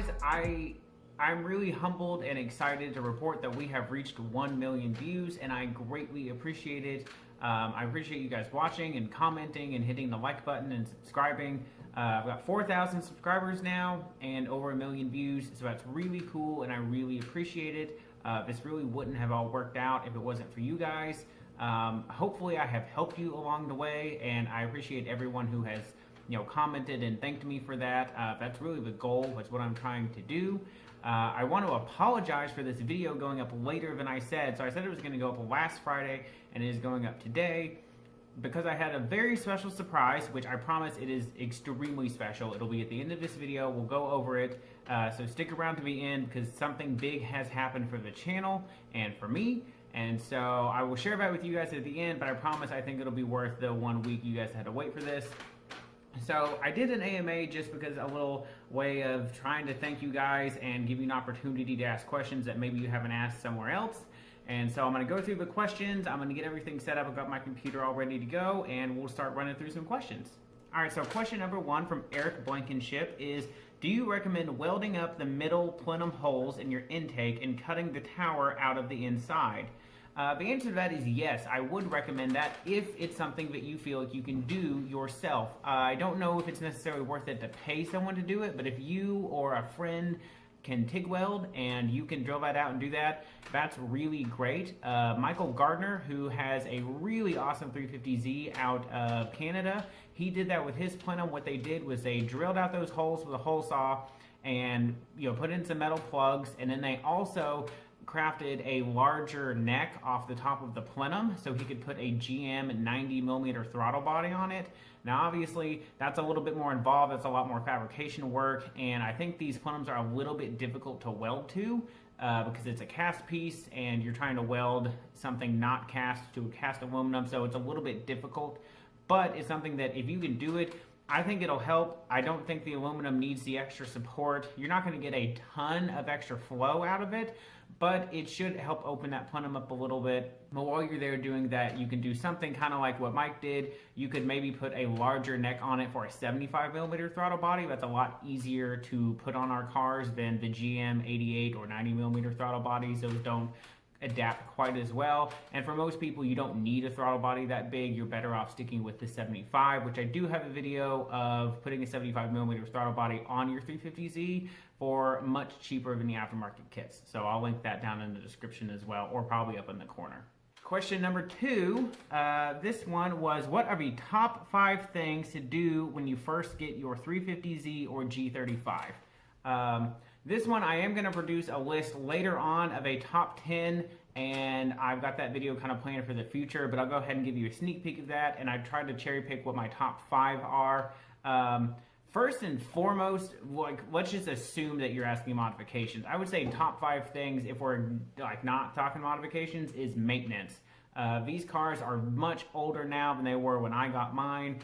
guys, I'm really humbled and excited to report that we have reached 1 million views, and I greatly appreciate it. I appreciate you guys watching and commenting and hitting the like button and subscribing. I've got 4,000 subscribers now and over 1 million views, so that's really cool and I really appreciate it. This really wouldn't have all worked out if it wasn't for you guys. Hopefully I have helped you along the way, and I appreciate everyone who has commented and thanked me for that. That's really the goal. That's what I'm trying to do. I want to apologize for this video going up later than I said. So I said it was going to go up last Friday, and it is going up today because I had a very special surprise, which I promise it is extremely special. It'll be at the end of this video. We'll go over it. So stick around to the end because something big has happened for the channel and for me. And so I will share that with you guys at the end, but I promise I think it'll be worth the 1 week you guys had to wait for this. So I did an AMA just because a little way of trying to thank you guys and give you an opportunity to ask questions that maybe you haven't asked somewhere else. And so I'm going to go through the questions. I'm going to get everything set up. I've got my computer all ready to go, and we'll start running through some questions. All right, so question number 1 from Eric Blankenship is, do you recommend welding up the middle plenum holes in your intake and cutting the tower out of the inside? The answer to that is yes, I would recommend that if it's something that you feel like you can do yourself. I don't know if it's necessarily worth it to pay someone to do it, but if you or a friend can TIG weld and you can drill that out and do that, that's really great. Michael Gardner, who has a really awesome 350Z out of Canada, he did that with his plenum. What they did was they drilled out those holes with a hole saw and put in some metal plugs, and then they also crafted a larger neck off the top of the plenum so he could put a GM 90mm throttle body on it. Now obviously that's a little bit more involved, that's a lot more fabrication work, and I think these plenums are a little bit difficult to weld to because it's a cast piece and you're trying to weld something not cast to a cast aluminum, so it's a little bit difficult, but it's something that if you can do it, I think it'll help. I don't think the aluminum needs the extra support. You're not going to get a ton of extra flow out of it, but it should help open that plenum up a little bit. But while you're there doing that, you can do something kind of like what Mike did. You could maybe put a larger neck on it for a 75mm throttle body. That's a lot easier to put on our cars than the GM 88 or 90mm throttle bodies. Those don't adapt quite as well, and for most people you don't need a throttle body that big. You're better off sticking with the 75, which I do have a video of putting a 75mm throttle body on your 350Z for much cheaper than the aftermarket kits, so I'll link that down in the description as well, or probably up in the corner. Question number 2, this one was, what are the top 5 things to do when you first get your 350Z or G35? This one, I am going to produce a list later on of a top 10, and I've got that video kind of planned for the future, but I'll go ahead and give you a sneak peek of that, and I tried to cherry pick what my top 5 are. First and foremost, let's just assume that you're asking modifications. I would say top 5 things, if we're not talking modifications, is maintenance. These cars are much older now than they were when I got mine.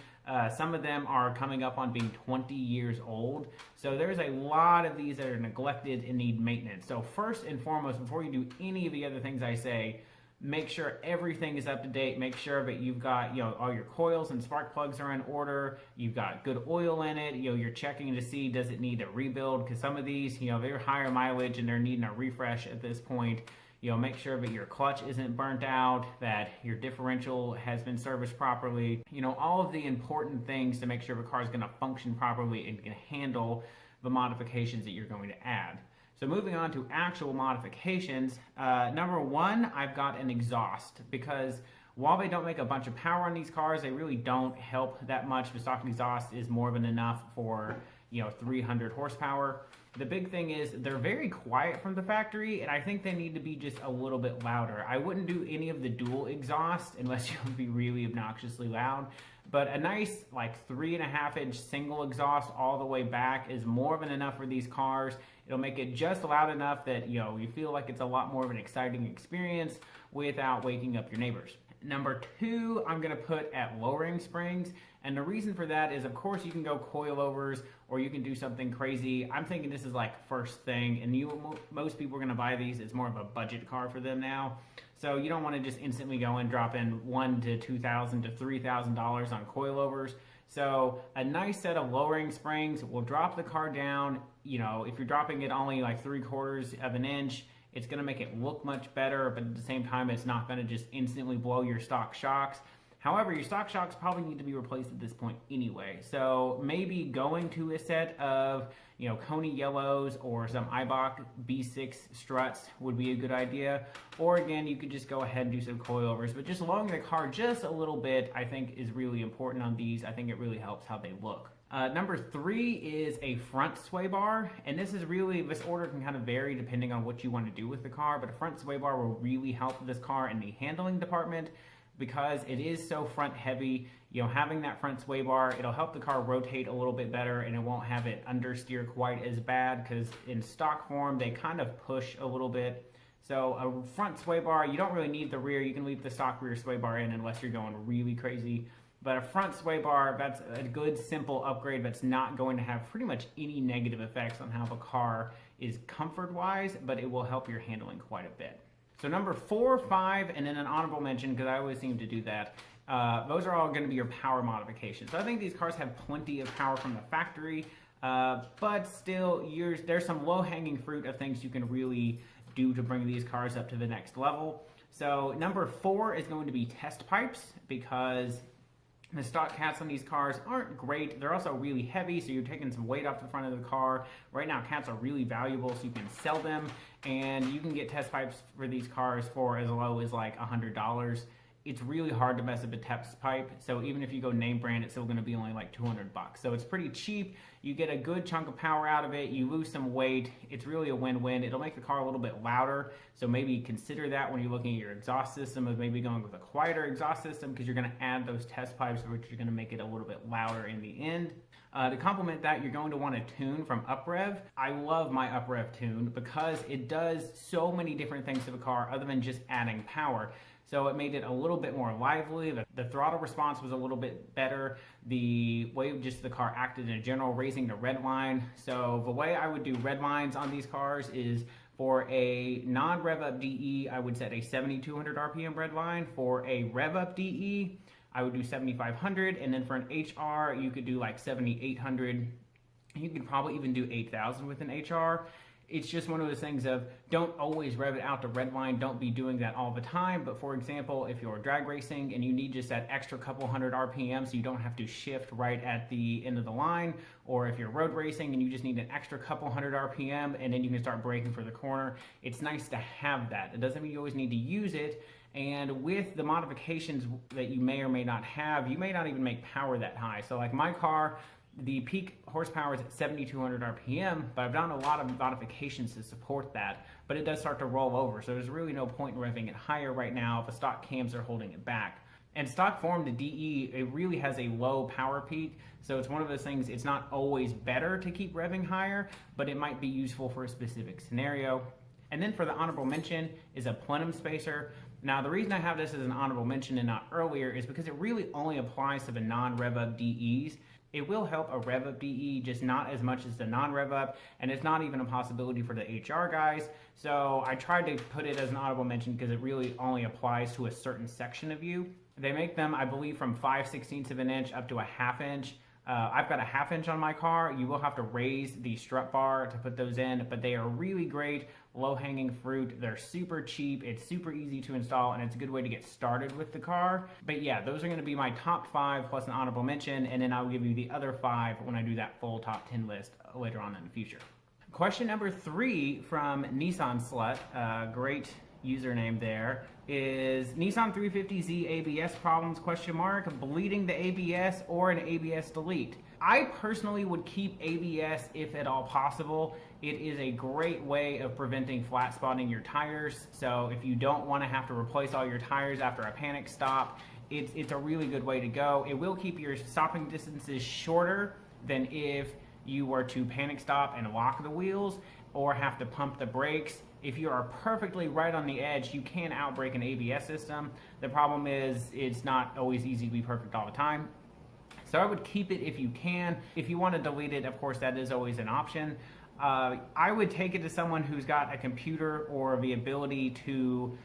Some of them are coming up on being 20 years old. So there's a lot of these that are neglected and need maintenance. So first and foremost, before you do any of the other things I say, make sure everything is up to date. Make sure that you've got all your coils and spark plugs are in order. You've got good oil in it. You're checking to see, does it need a rebuild? Because some of these, they're higher mileage and they're needing a refresh at this point. Make sure that your clutch isn't burnt out, that your differential has been serviced properly. All of the important things to make sure the car is going to function properly and can handle the modifications that you're going to add. So moving on to actual modifications, number 1, I've got an exhaust, because while they don't make a bunch of power on these cars, they really don't help that much. The stock exhaust is more than enough for 300 horsepower. The big thing is they're very quiet from the factory, and I think they need to be just a little bit louder. I wouldn't do any of the dual exhaust unless you'll be really obnoxiously loud, but a nice 3.5-inch single exhaust all the way back is more than enough for these cars. It'll make it just loud enough that you feel like it's a lot more of an exciting experience without waking up your neighbors. Number 2, I'm going to put at lowering springs, and the reason for that is, of course, you can go coilovers or you can do something crazy. I'm thinking this is first thing, and most people are going to buy these. It's more of a budget car for them now, so you don't want to just instantly go and drop in $1,000 to $2,000 to $3,000 on coilovers. So a nice set of lowering springs will drop the car down you know, if you're dropping it only like 3/4 of an inch, it's going to make it look much better, but at the same time, it's not going to just instantly blow your stock shocks. However, your stock shocks probably need to be replaced at this point anyway. So maybe going to a set of, you know, Coney yellows or some Eibach B6 struts would be a good idea. Or again, you could just go ahead and do some coilovers, but just lowering the car just a little bit, I think is really important on these. I think it really helps how they look. Number 3 is a front sway bar, and this order can kind of vary depending on what you want to do with the car, but a front sway bar will really help this car in the handling department because it is so front heavy. You know, having that front sway bar, it'll help the car rotate a little bit better, and it won't have it understeer quite as bad, because in stock form they kind of push a little bit. So a front sway bar, you don't really need the rear. You can leave the stock rear sway bar in unless you're going really crazy. But a front sway bar, that's a good simple upgrade that's not going to have pretty much any negative effects on how the car is comfort-wise, but it will help your handling quite a bit. So number 4, 5, and then an honorable mention, because I always seem to do that. Those are all going to be your power modifications. So I think these cars have plenty of power from the factory, but still, there's some low-hanging fruit of things you can really do to bring these cars up to the next level. So number 4 is going to be test pipes, because the stock cats on these cars aren't great. They're also really heavy, so you're taking some weight off the front of the car. Right now, cats are really valuable, so you can sell them, and you can get test pipes for these cars for as low as like $100. It's really hard to mess up a test pipe, so even if you go name brand, it's still going to be only like $200. So it's pretty cheap. You get a good chunk of power out of it. You lose some weight. It's really a win-win. It'll make the car a little bit louder, so maybe consider that when you're looking at your exhaust system, of maybe going with a quieter exhaust system, because you're going to add those test pipes, which are going to make it a little bit louder in the end. To complement that, you're going to want a tune from UpRev. I love my UpRev tune because it does so many different things to the car other than just adding power. So it made it a little bit more lively. The throttle response was a little bit better. The way just the car acted in general, raising the red line. So the way I would do red lines on these cars is for a non-rev up DE, I would set a 7,200 RPM red line. For a rev up DE, I would do 7,500. And then for an HR, you could do like 7,800. You could probably even do 8,000 with an HR. It's just one of those things of don't always rev it out to red line. Don't be doing that all the time. But for example, if you're drag racing and you need just that extra couple hundred RPM so you don't have to shift right at the end of the line, or if you're road racing and you just need an extra couple hundred RPM and then you can start braking for the corner, it's nice to have that. It doesn't mean you always need to use it. And with the modifications that you may or may not have, you may not even make power that high. So like my car, the peak horsepower is at 7,200 RPM, but I've done a lot of modifications to support that, but it does start to roll over, so there's really no point in revving it higher right now if the stock cams are holding it back. And stock form, the DE, it really has a low power peak, so it's one of those things, it's not always better to keep revving higher, but it might be useful for a specific scenario. And then for the honorable mention is a plenum spacer. Now, the reason I have this as an honorable mention and not earlier is because it really only applies to the non-rev up DEs. It will help a rev up DE, just not as much as the non-rev up, and it's not even a possibility for the HR guys. So I tried to put it as an honorable mention because it really only applies to a certain section of you. They make them, I believe, from 5/16 of an inch up to a 1/2 inch. I've got a 1/2 inch on my car. You will have to raise the strut bar to put those in, but they are really great, low-hanging fruit. They're super cheap. It's super easy to install, and it's a good way to get started with the car. But yeah, those are going to be my top 5 plus an honorable mention, and then I'll give you the other 5 when I do that full top 10 list later on in the future. Question number 3 from Nissan Slut, great username there, is Nissan 350Z ABS problems, bleeding the ABS or an ABS delete. I personally would keep ABS if at all possible. It is a great way of preventing flat spotting your tires. So if you don't want to have to replace all your tires after a panic stop, it's a really good way to go. It will keep your stopping distances shorter than if you were to panic stop and lock the wheels or have to pump the brakes. If you are perfectly right on the edge, you can outbrake an ABS system. The problem is it's not always easy to be perfect all the time. So I would keep it if you can. If you want to delete it, of course, that is always an option. I would take it to someone who's got a computer or the ability to,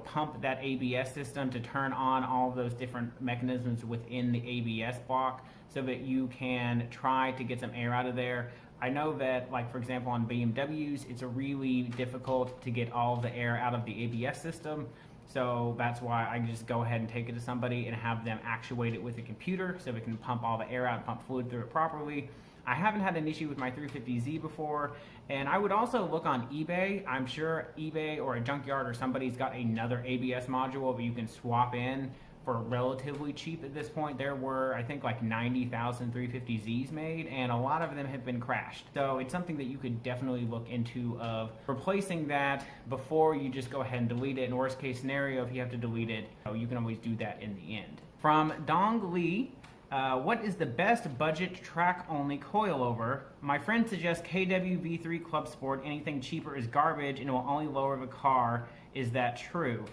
pump that ABS system to turn on all of those different mechanisms within the ABS block so that you can try to get some air out of there. I know that, like, for example, on BMWs, it's really difficult to get all of the air out of the ABS system. So that's why I just go ahead and take it to somebody and have them actuate it with a computer so we can pump all the air out and pump fluid through it properly. I haven't had an issue with my 350Z before, and I would also look on eBay. I'm sure eBay or a junkyard or somebody's got another ABS module that you can swap in for relatively cheap at this point. There were, I think, like 90,000 350Zs made, and a lot of them have been crashed. So it's something that you could definitely look into of replacing that before you just go ahead and delete it. In worst case scenario, if you have to delete it, you can always do that in the end. From Dong Lee, what is the best budget track-only coilover? My friend suggests KW V3 Club Sport. Anything cheaper is garbage and will only lower the car. Is that true?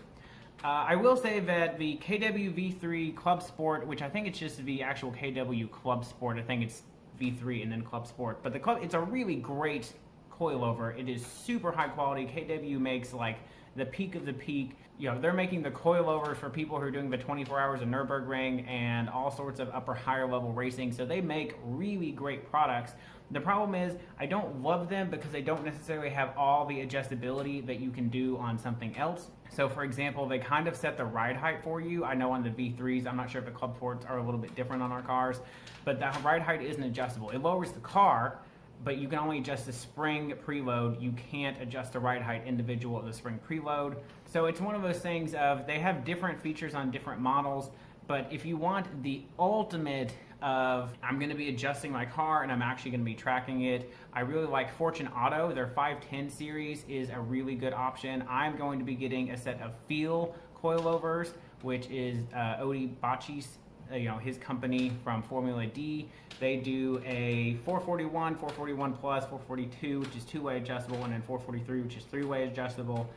I will say that the KW V3 Club Sport, which I think it's just the actual KW Club Sport, I think it's V3 and then Club Sport, but it's a really great coilover. It is super high quality. KW makes like the peak of the peak. You know, they're making the coilovers for people who are doing the 24 hours of Nürburgring and all sorts of upper higher level racing. So they make really great products. The problem is I don't love them because they don't necessarily have all the adjustability that you can do on something else. So for example, they kind of set the ride height for you. I know on the V3s, I'm not sure if the Club Sports are a little bit different on our cars, but the ride height isn't adjustable. It lowers the car, but you can only adjust the spring preload. You can't adjust the ride height individual of the spring preload. So it's one of those things of they have different features on different models, but if you want the ultimate of I'm going to be adjusting my car and I'm actually going to be tracking it, I really like Fortune Auto. Their 510 series is a really good option. I'm going to be getting a set of Feel coilovers, which is Odi Bachi's, his company from Formula D. They do a 441, 441 plus, 442, which is two-way adjustable, and then 443, which is three-way adjustable.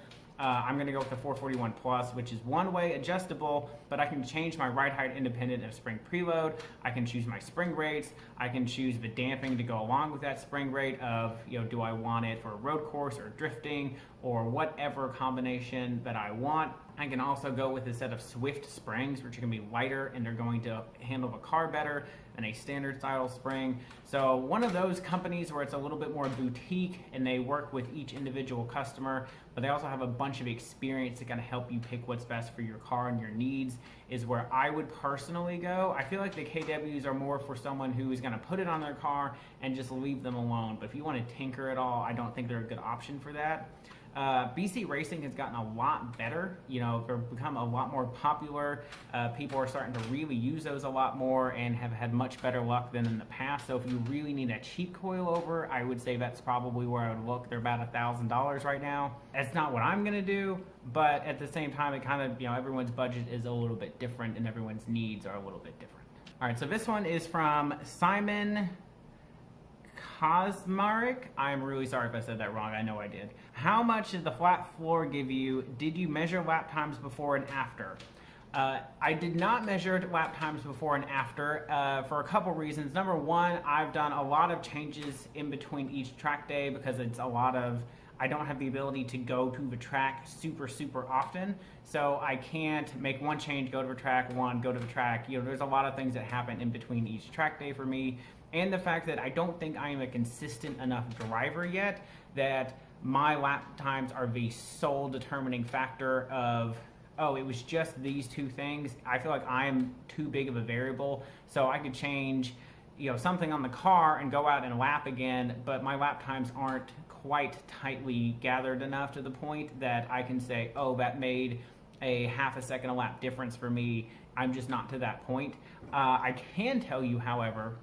I'm going to go with the 441 plus, which is one-way adjustable, but I can change my ride height independent of spring preload. I can choose my spring rates. I can choose the damping to go along with that spring rate of, do I want it for a road course or drifting or whatever combination that I want. I can also go with a set of Swift springs, which are going to be lighter and they're going to handle the car better than a standard style spring. So one of those companies where it's a little bit more boutique and they work with each individual customer, but they also have a bunch of experience to kind of help you pick what's best for your car and your needs, is where I would personally go. I feel like the KWs are more for someone who is going to put it on their car and just leave them alone. But if you want to tinker at all, I don't think they're a good option for that. BC Racing has gotten a lot better. They've become a lot more popular. People are starting to really use those a lot more and have had much better luck than in the past. So if you really need a cheap coilover, I would say that's probably where I would look. They're about $1,000 right now. That's not what I'm going to do, but at the same time, it kind of, everyone's budget is a little bit different and everyone's needs are a little bit different. All right, so this one is from Simon Kosmarek. I'm really sorry if I said that wrong. I know I did. How much did the flat floor give you? Did you measure lap times before and after? I did not measure lap times before and after for a couple reasons. Number one, I've done a lot of changes in between each track day because it's a lot of, I don't have the ability to go to the track super often. So I can't make one change, go to the track, go to the track. There's a lot of things that happen in between each track day for me. And the fact that I don't think I am a consistent enough driver yet that my lap times are the sole determining factor of, it was just these two things. I feel like I'm too big of a variable. So I could change, something on the car and go out and lap again, but my lap times aren't quite tightly gathered enough to the point that I can say, that made a half a second a lap difference for me. I'm just not to that point. I can tell you, however,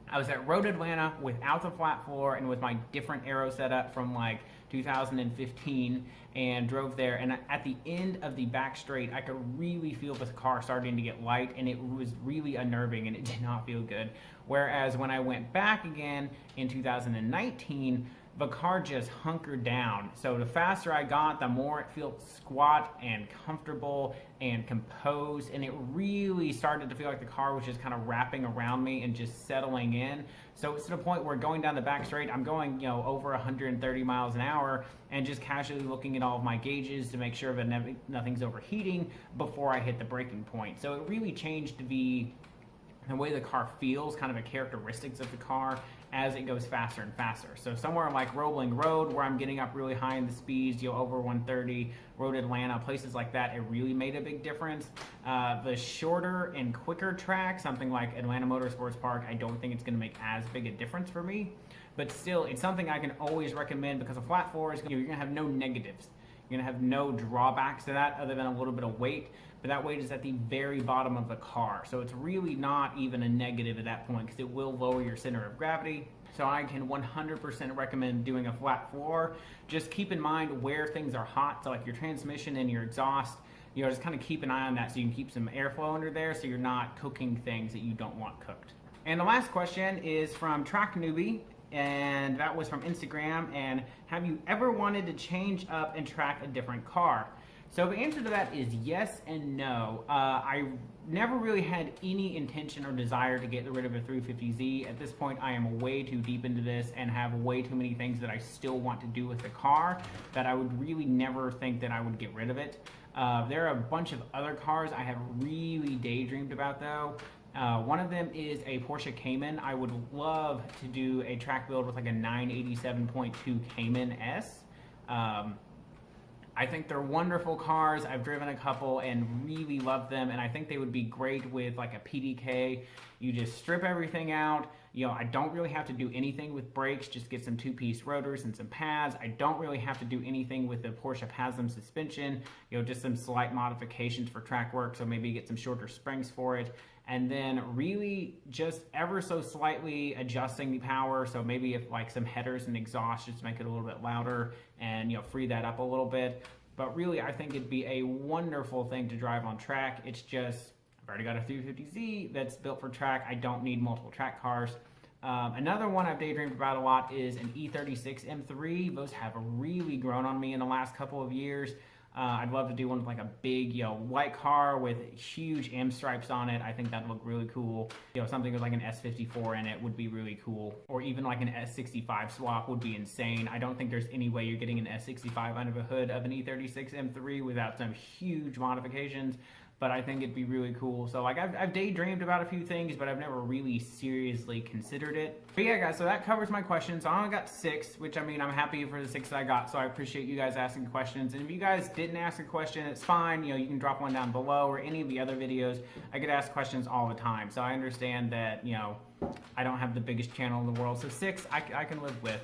I was at Road Atlanta without the flat floor and with my different aero setup from like 2015 and drove there, and at the end of the back straight I could really feel the car starting to get light and it was really unnerving and it did not feel good. Whereas when I went back again in 2019, the car just hunkered down. So the faster I got, the more it felt squat and comfortable and composed, and it really started to feel like the car was just kind of wrapping around me and just settling in. So it's to the point where going down the back straight, I'm going, over 130 miles an hour and just casually looking at all of my gauges to make sure that nothing's overheating before I hit the braking point. So it really changed the way the car feels, kind of the characteristics of the car, as it goes faster and faster. So somewhere like Roebling Road, where I'm getting up really high in the speeds, over 130, Road Atlanta, places like that, it really made a big difference. The shorter and quicker track, something like Atlanta Motorsports Park, I don't think it's going to make as big a difference for me. But still, it's something I can always recommend, because a flat floor is, you're going to have no negatives. You're going to have no drawbacks to that other than a little bit of weight, but that weight is at the very bottom of the car. So it's really not even a negative at that point, because it will lower your center of gravity. So I can 100% recommend doing a flat floor. Just keep in mind where things are hot, so like your transmission and your exhaust, just kind of keep an eye on that so you can keep some airflow under there so you're not cooking things that you don't want cooked. And the last question is from Track Newbie, and that was from Instagram. And have you ever wanted to change up and track a different car? So the answer to that is yes and no. I never really had any intention or desire to get rid of a 350Z. At this point, I am way too deep into this and have way too many things that I still want to do with the car that I would really never think that I would get rid of it. There are a bunch of other cars I have really daydreamed about though. One of them is a Porsche Cayman. I would love to do a track build with like a 987.2 Cayman S. I think they're wonderful cars. I've driven a couple and really love them, and I think they would be great with like a PDK. You just strip everything out. I don't really have to do anything with brakes, just get some two-piece rotors and some pads. I don't really have to do anything with the Porsche PASM suspension, just some slight modifications for track work, so maybe get some shorter springs for it. And then really just ever so slightly adjusting the power. So maybe if like some headers and exhaust, just make it a little bit louder and free that up a little bit. But really, I think it'd be a wonderful thing to drive on track. It's just, I've already got a 350Z that's built for track. I don't need multiple track cars. Another one I've daydreamed about a lot is an E36 M3. Those have really grown on me in the last couple of years. I'd love to do one with like a big, white car with huge M stripes on it. I think that'd look really cool. Something with like an S54 in it would be really cool. Or even like an S65 swap would be insane. I don't think there's any way you're getting an S65 under the hood of an E36 M3 without some huge modifications. But I think it'd be really cool. So like I've daydreamed about a few things, but I've never really seriously considered it. But yeah, guys, so that covers my questions. So I only got 6, which I mean, I'm happy for the 6 that I got. So I appreciate you guys asking questions. And if you guys didn't ask a question, it's fine. You can drop one down below, or any of the other videos. I get asked questions all the time. So I understand that, I don't have the biggest channel in the world. So 6, I can live with.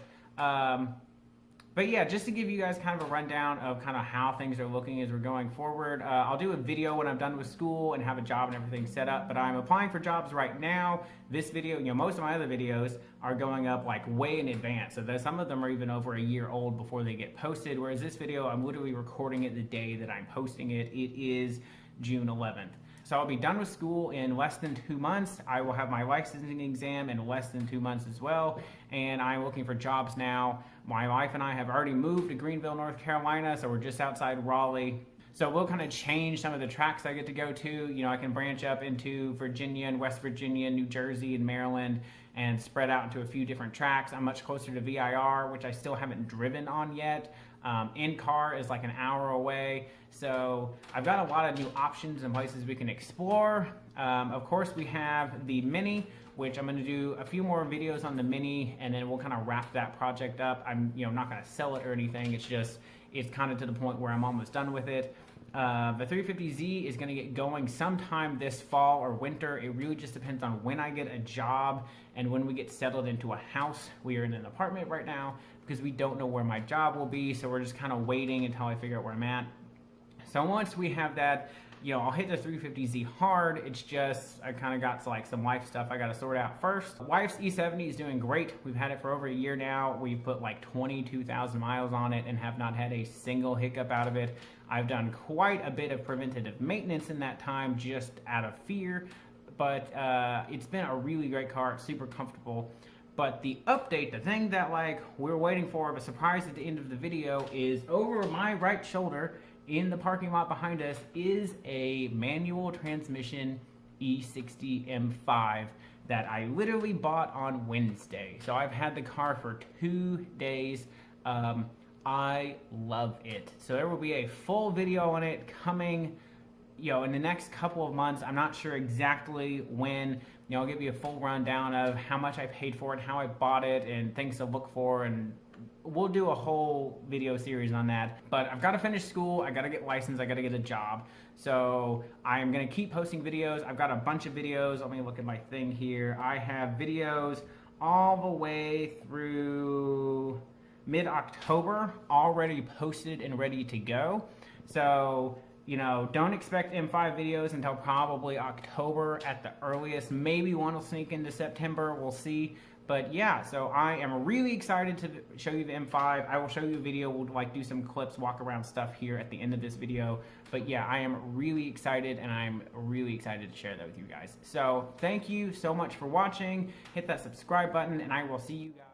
But yeah, just to give you guys kind of a rundown of kind of how things are looking as we're going forward. I'll do a video when I'm done with school and have a job and everything set up, but I'm applying for jobs right now. This video, most of my other videos are going up like way in advance. So some of them are even over a year old before they get posted. Whereas this video, I'm literally recording it the day that I'm posting it. It is June 11th. So I'll be done with school in less than 2 months. I will have my licensing exam in less than 2 months as well. And I'm looking for jobs now. My wife and I have already moved to Greenville, North Carolina, so we're just outside Raleigh. So we'll kind of change some of the tracks I get to go to. I can branch up into Virginia and West Virginia, New Jersey and Maryland, and spread out into a few different tracks. I'm much closer to VIR, which I still haven't driven on yet. In-car is like an hour away. So I've got a lot of new options and places we can explore. Of course, we have the Mini, which I'm going to do a few more videos on the Mini, and then we'll kind of wrap that project up. I'm not going to sell it or anything. It's kind of to the point where I'm almost done with it. The 350Z is going to get going sometime this fall or winter. It really just depends on when I get a job and when we get settled into a house. We are in an apartment right now because we don't know where my job will be, so we're just kind of waiting until I figure out where I'm at. So once we have that, I'll hit the 350Z hard. It's just, I kind of got like some life stuff I got to sort out first. Wife's E70 is doing great. We've had it for over a year now. We've put like 22,000 miles on it and have not had a single hiccup out of it. I've done quite a bit of preventative maintenance in that time just out of fear, but it's been a really great car. It's super comfortable. But the update, the thing that like we're waiting for, the surprise at the end of the video, is over my right shoulder in the parking lot behind us is a manual transmission E60 M5 that I literally bought on Wednesday. So I've had the car for 2 days. I love it. So there will be a full video on it coming in the next couple of months, I'm not sure exactly when, I'll give you a full rundown of how much I paid for it, how I bought it, and things to look for, and we'll do a whole video series on that. But I've got to finish school, I got to get licensed, I got to get a job. So I'm going to keep posting videos. I've got a bunch of videos. Let me look at my thing here. I have videos all the way through mid-October already posted and ready to go. So, don't expect M5 videos until probably October at the earliest. Maybe one will sneak into September, we'll see. But yeah, so I am really excited to show you the M5. I will show you a video, we'll do some clips, walk around stuff here at the end of this video. But yeah, I am really excited, and I'm really excited to share that with you guys. So thank you so much for watching. Hit that subscribe button, and I will see you guys.